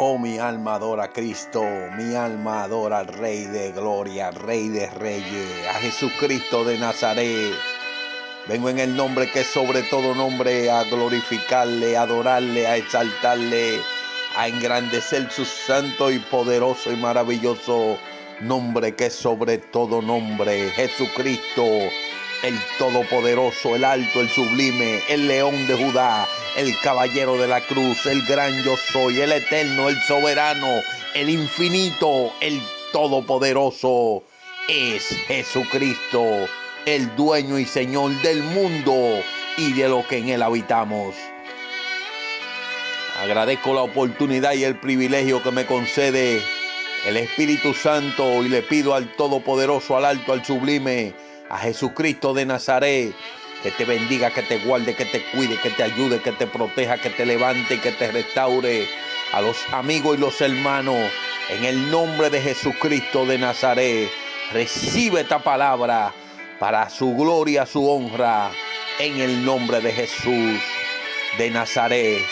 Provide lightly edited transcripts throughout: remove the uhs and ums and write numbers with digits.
Oh, mi alma adora a Cristo, mi alma adora al Rey de Gloria, al Rey de Reyes, a Jesucristo de Nazaret. Vengo en el nombre que es sobre todo nombre a glorificarle, a adorarle, a exaltarle, a engrandecer su santo y poderoso y maravilloso nombre que es sobre todo nombre. Jesucristo, el todopoderoso, el alto, el sublime, el león de Judá, el caballero de la cruz, el gran yo soy, el eterno, el soberano, el infinito, el todopoderoso, es Jesucristo, el dueño y señor del mundo y de lo que en él habitamos. Agradezco la oportunidad y el privilegio que me concede el Espíritu Santo y le pido al Todopoderoso, al alto, al sublime, a Jesucristo de Nazaret, que te bendiga, que te guarde, que te cuide, que te ayude, que te proteja, que te levante y que te restaure. A los amigos y los hermanos, en el nombre de Jesucristo de Nazaret, recibe esta palabra para su gloria, su honra, en el nombre de Jesús de Nazaret.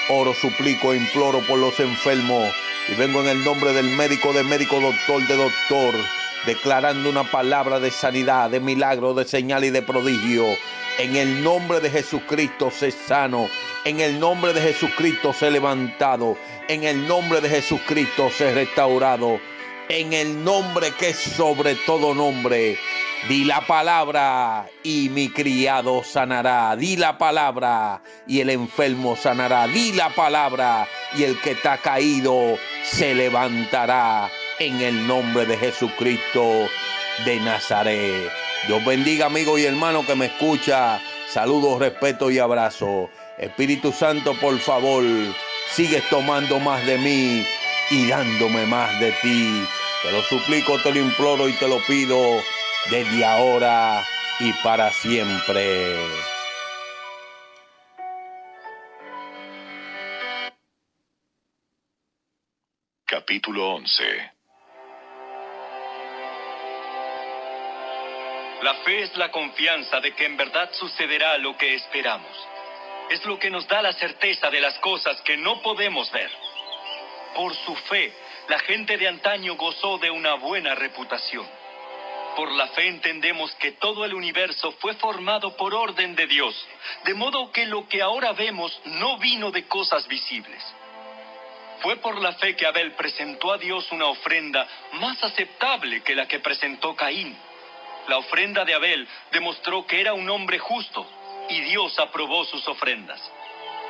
Oro, suplico e imploro por los enfermos y vengo en el nombre del médico, de médico, doctor, de doctor, declarando una palabra de sanidad, de milagro, de señal y de prodigio. En el nombre de Jesucristo sé sano, en el nombre de Jesucristo sé levantado, en el nombre de Jesucristo sé restaurado, en el nombre que es sobre todo nombre. Di la palabra y mi criado sanará. Di la palabra y el enfermo sanará. Di la palabra y el que está caído se levantará en el nombre de Jesucristo de Nazaret. Dios bendiga, amigo y hermano que me escucha. Saludos, respeto y abrazo. Espíritu Santo, por favor, sigues tomando más de mí y dándome más de ti. Te lo suplico, te lo imploro y te lo pido desde ahora y para siempre. Capítulo 11. La fe es la confianza de que en verdad sucederá lo que esperamos. Es lo que nos da la certeza de las cosas que no podemos ver. Por su fe, la gente de antaño gozó de una buena reputación. Por la fe entendemos que todo el universo fue formado por orden de Dios, de modo que lo que ahora vemos no vino de cosas visibles. Fue por la fe que Abel presentó a Dios una ofrenda más aceptable que la que presentó Caín. La ofrenda de Abel demostró que era un hombre justo, y Dios aprobó sus ofrendas.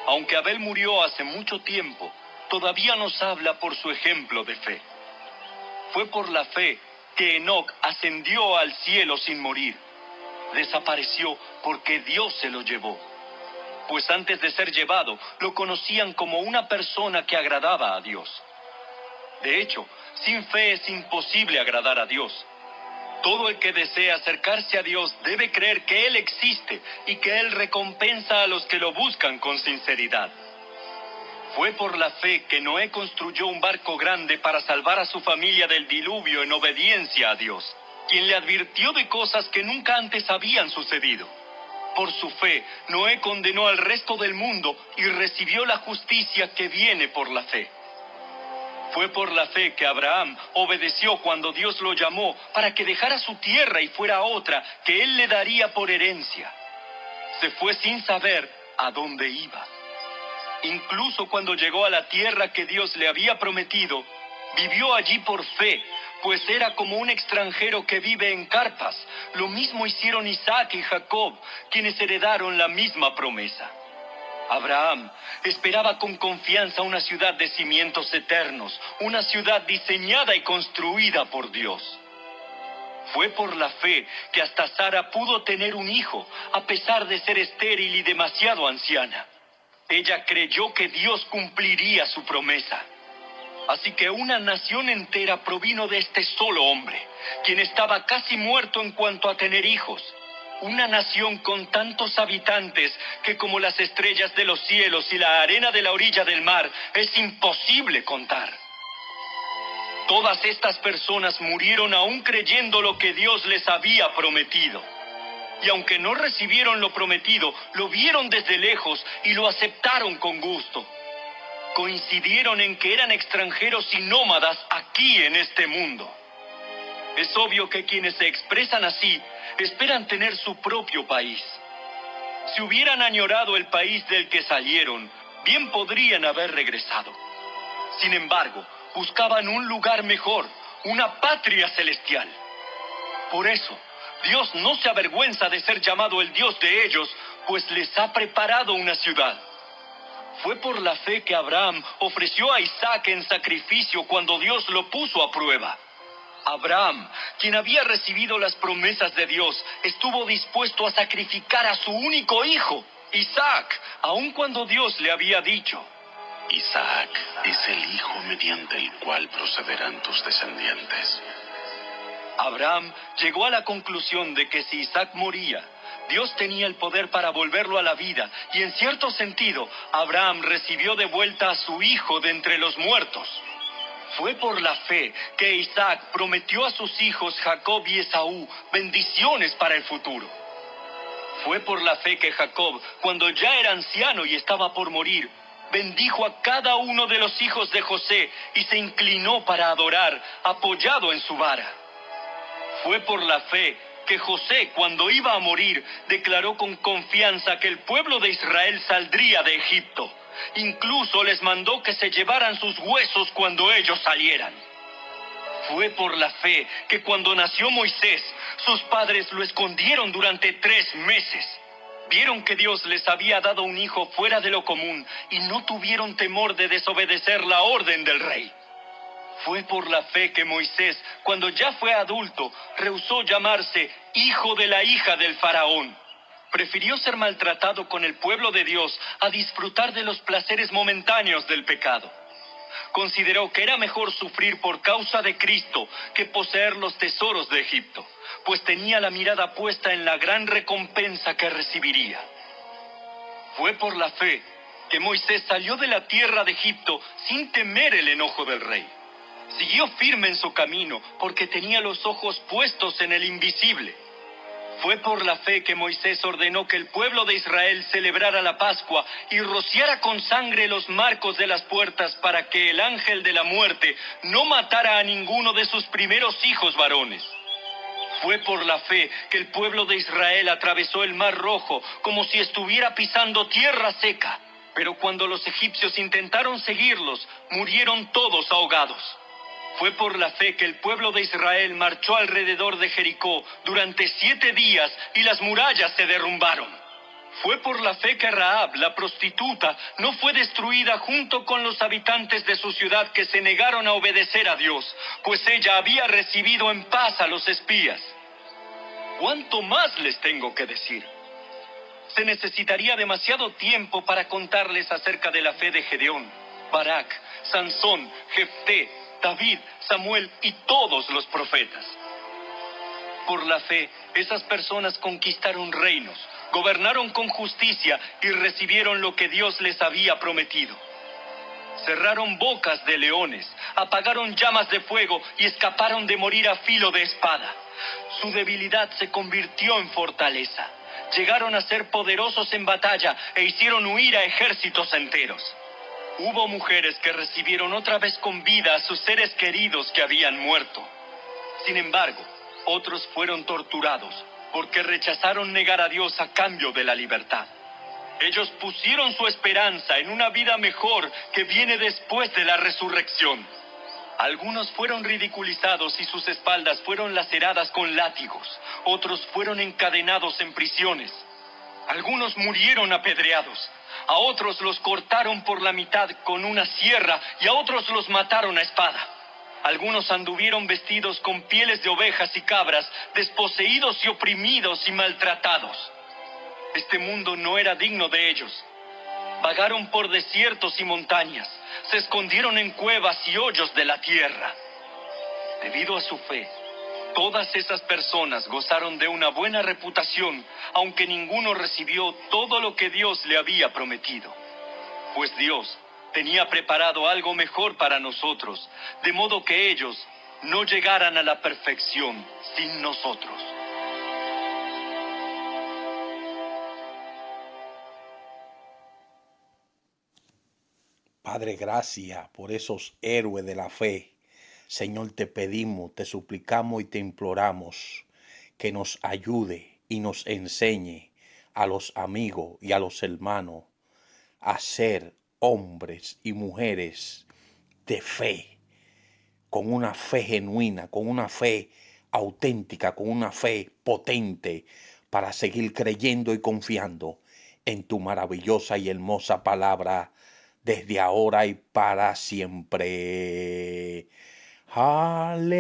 Aunque Abel murió hace mucho tiempo, todavía nos habla por su ejemplo de fe. Fue por la fe que Enoc ascendió al cielo sin morir. Desapareció porque Dios se lo llevó. Pues antes de ser llevado, lo conocían como una persona que agradaba a Dios. De hecho, sin fe es imposible agradar a Dios. Todo el que desea acercarse a Dios debe creer que Él existe y que Él recompensa a los que lo buscan con sinceridad. Fue por la fe que Noé construyó un barco grande para salvar a su familia del diluvio en obediencia a Dios, quien le advirtió de cosas que nunca antes habían sucedido. Por su fe, Noé condenó al resto del mundo y recibió la justicia que viene por la fe. Fue por la fe que Abraham obedeció cuando Dios lo llamó para que dejara su tierra y fuera a otra que él le daría por herencia. Se fue sin saber a dónde iba. Incluso cuando llegó a la tierra que Dios le había prometido, vivió allí por fe, pues era como un extranjero que vive en carpas. Lo mismo hicieron Isaac y Jacob, quienes heredaron la misma promesa. Abraham esperaba con confianza una ciudad de cimientos eternos, una ciudad diseñada y construida por Dios. Fue por la fe que hasta Sara pudo tener un hijo, a pesar de ser estéril y demasiado anciana. Ella creyó que Dios cumpliría su promesa. Así que una nación entera provino de este solo hombre, quien estaba casi muerto en cuanto a tener hijos. Una nación con tantos habitantes que como las estrellas de los cielos y la arena de la orilla del mar es imposible contar. Todas estas personas murieron aún creyendo lo que Dios les había prometido. Y aunque no recibieron lo prometido, lo vieron desde lejos y lo aceptaron con gusto. coincidieron en que eran extranjeros y nómadas aquí en este mundo. Es obvio que quienes se expresan así esperan tener su propio país. Si hubieran añorado el país del que salieron, bien podrían haber regresado. Sin embargo, buscaban un lugar mejor, una patria celestial. Por eso, Dios no se avergüenza de ser llamado el Dios de ellos, pues les ha preparado una ciudad. Fue por la fe que Abraham ofreció a Isaac en sacrificio cuando Dios lo puso a prueba. Abraham, quien había recibido las promesas de Dios, estuvo dispuesto a sacrificar a su único hijo, Isaac, aun cuando Dios le había dicho: Isaac es el hijo mediante el cual procederán tus descendientes. Abraham llegó a la conclusión de que si Isaac moría, Dios tenía el poder para volverlo a la vida, y en cierto sentido, Abraham recibió de vuelta a su hijo de entre los muertos. Fue por la fe que Isaac prometió a sus hijos Jacob y Esaú bendiciones para el futuro. Fue por la fe que Jacob, cuando ya era anciano y estaba por morir, bendijo a cada uno de los hijos de José y se inclinó para adorar, apoyado en su vara. Fue por la fe que José, cuando iba a morir, declaró con confianza que el pueblo de Israel saldría de Egipto. Incluso les mandó que se llevaran sus huesos cuando ellos salieran. Fue por la fe que cuando nació Moisés, sus padres lo escondieron durante 3 meses. Vieron que Dios les había dado un hijo fuera de lo común y no tuvieron temor de desobedecer la orden del rey. Fue por la fe que Moisés, cuando ya fue adulto, rehusó llamarse hijo de la hija del faraón. Prefirió ser maltratado con el pueblo de Dios a disfrutar de los placeres momentáneos del pecado. Consideró que era mejor sufrir por causa de Cristo que poseer los tesoros de Egipto, pues tenía la mirada puesta en la gran recompensa que recibiría. Fue por la fe que Moisés salió de la tierra de Egipto sin temer el enojo del rey. Siguió firme en su camino porque tenía los ojos puestos en el invisible. Fue por la fe que Moisés ordenó que el pueblo de Israel celebrara la Pascua y rociara con sangre los marcos de las puertas para que el ángel de la muerte no matara a ninguno de sus primeros hijos varones. Fue por la fe que el pueblo de Israel atravesó el Mar Rojo como si estuviera pisando tierra seca. Pero cuando los egipcios intentaron seguirlos, murieron todos ahogados. Fue por la fe que el pueblo de Israel marchó alrededor de Jericó durante 7 días y las murallas se derrumbaron. Fue por la fe que Rahab, la prostituta, no fue destruida junto con los habitantes de su ciudad que se negaron a obedecer a Dios, pues ella había recibido en paz a los espías. ¿Cuánto más les tengo que decir? Se necesitaría demasiado tiempo para contarles acerca de la fe de Gedeón, Barak, Sansón, Jefté, David, Samuel y todos los profetas. Por la fe, esas personas conquistaron reinos, gobernaron con justicia y recibieron lo que Dios les había prometido. Cerraron bocas de leones, apagaron llamas de fuego y escaparon de morir a filo de espada. Su debilidad se convirtió en fortaleza. Llegaron a ser poderosos en batalla e hicieron huir a ejércitos enteros. Hubo mujeres que recibieron otra vez con vida a sus seres queridos que habían muerto. Sin embargo, otros fueron torturados porque rechazaron negar a Dios a cambio de la libertad. Ellos pusieron su esperanza en una vida mejor que viene después de la resurrección. Algunos fueron ridiculizados y sus espaldas fueron laceradas con látigos. Otros fueron encadenados en prisiones. Algunos murieron apedreados. A otros los cortaron por la mitad con una sierra y a otros los mataron a espada. Algunos anduvieron vestidos con pieles de ovejas y cabras, desposeídos y oprimidos y maltratados. Este mundo no era digno de ellos. Vagaron por desiertos y montañas, se escondieron en cuevas y hoyos de la tierra. Debido a su fe, todas esas personas gozaron de una buena reputación, aunque ninguno recibió todo lo que Dios le había prometido. Pues Dios tenía preparado algo mejor para nosotros, de modo que ellos no llegaran a la perfección sin nosotros. Padre, gracias por esos héroes de la fe. Señor, te pedimos, te suplicamos y te imploramos que nos ayude y nos enseñe a los amigos y a los hermanos a ser hombres y mujeres de fe, con una fe genuina, con una fe auténtica, con una fe potente, para seguir creyendo y confiando en tu maravillosa y hermosa palabra desde ahora y para siempre. Aleluya.